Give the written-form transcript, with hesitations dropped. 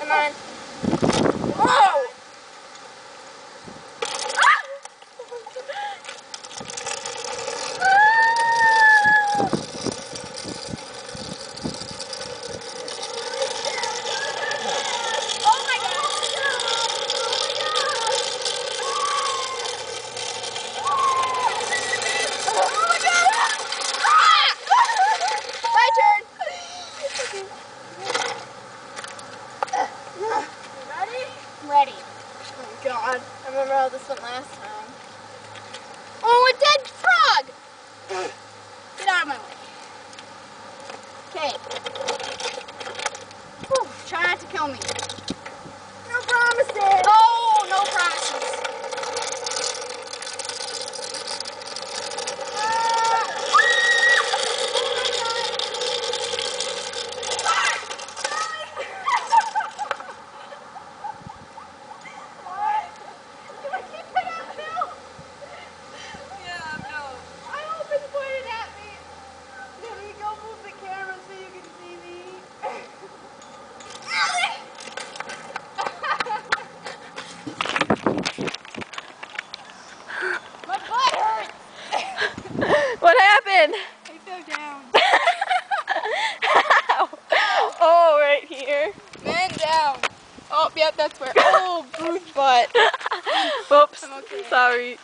Come on. Whoa! Ready. Oh God, I remember how this went last time. Oh, a dead frog! Get out of my way. Okay. Try not to kill me. No promises! Oh, no promises. My butt hurts. What happened? I fell down. Oh, right here. Man down. Oh, yep, that's where. Oh, bruised butt. Whoops. I'm okay. Sorry.